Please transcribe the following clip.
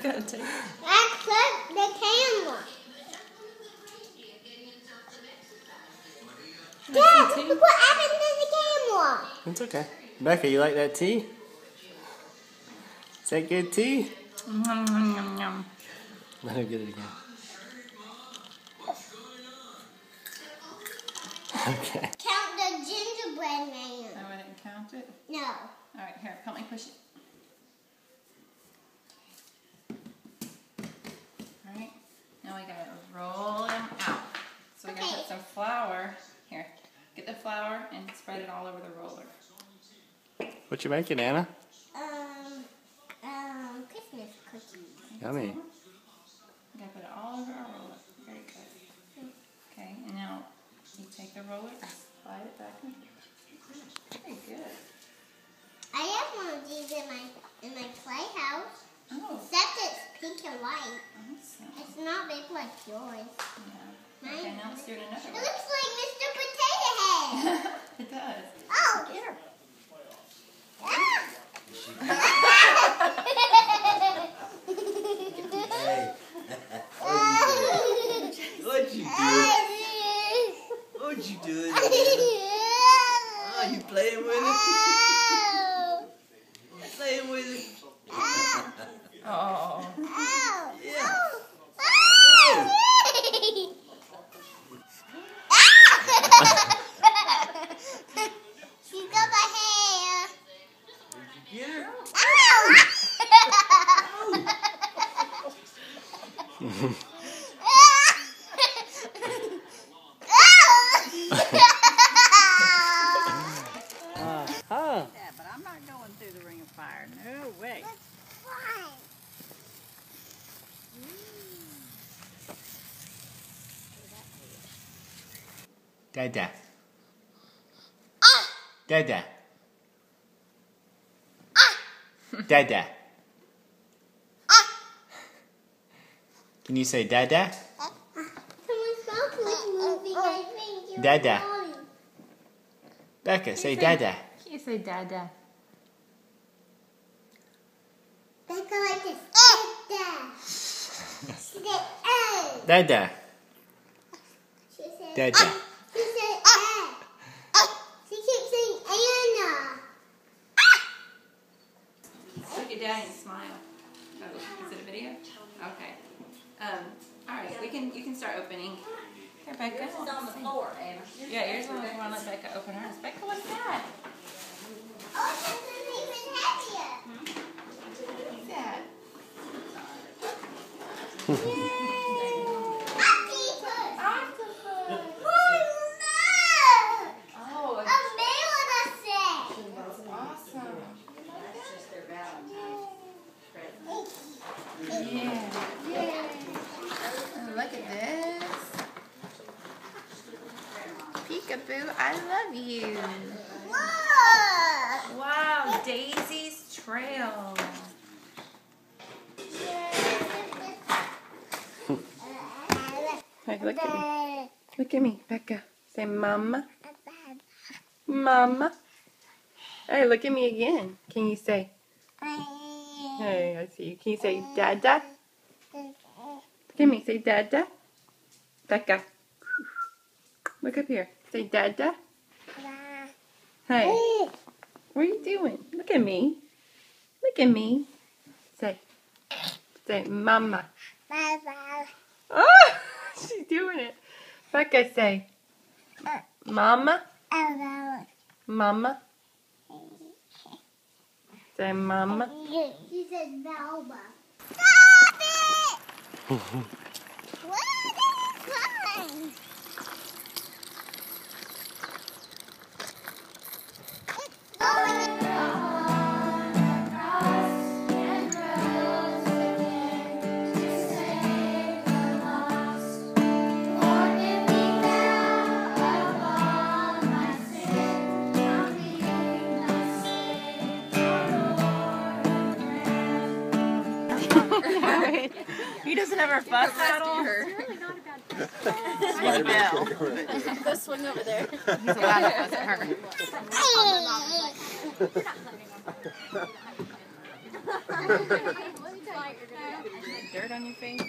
gotta take it. I clicked the camera. Dad, look what happened to the camera. It's okay. Becca, you like that tea? Is that good tea? Yum, yum, yum, yum. Let her get it again. Okay. Count the gingerbread man. I went and count it. No. Alright, here, help me push it. Alright, now we gotta roll them out. So we gotta put some flour. Here, get the flour and spread it all over the roller. What you making, Anna? Christmas cookies. Yummy. We gotta put it all over our roller. Very good. Okay, and now you take the roller and slide it back in. Very good. I have one of these in my playhouse. Oh, Except it's pink and white. awesome. It's not big like yours. Yeah. Okay, now let's do it another It way. looks like Mr. Potato Head. It does. Oh! Get her. Ah! What'd you do? What'd you do? Oh, you playing with it? Playing with it? Oh. Yeah. She got my hair. Did you get her? Huh? Yeah, but I'm not going through the ring of fire. No way. Dada. Dada. Dada. Can you say Dada? Dada. Becca, say Dada. Can you say Dada? Becca like this. Dada. Dada. She said, Dada. She said, She keeps saying Anna. Look at Daddy and smile. Oh, is it a video? Okay. Alright, you can start opening. Here, Becca. It's on the floor, Anna. Yeah, yours one. I want to let Becca open hers. Becca, what's that? Oh, this is even heavier. What's that? Octopus. Octopus. Oh, Oh, no. A male and a set. that's awesome. That's just their Valentine's present. Yeah. Yay. And look at this. Peekaboo, I love you. Whoa. Wow, Daisy's Trail. Hey, look at me. Look at me, Becca. Say mama. Mama. Hey, look at me again. Can you say, hey, I see you. Can you say dada? Look at me. Say dada. Becca. Look up here. Say dada. Hey, what are you doing? Look at me. Look at me. Say mama. Oh, she's doing it. Becca, say mama. Mama. Say mama. She said Velma. Stop it! What is fun? He doesn't ever fuss at all. Go swing over there. He's allowed to fuss at her. Hey. dirt on your face?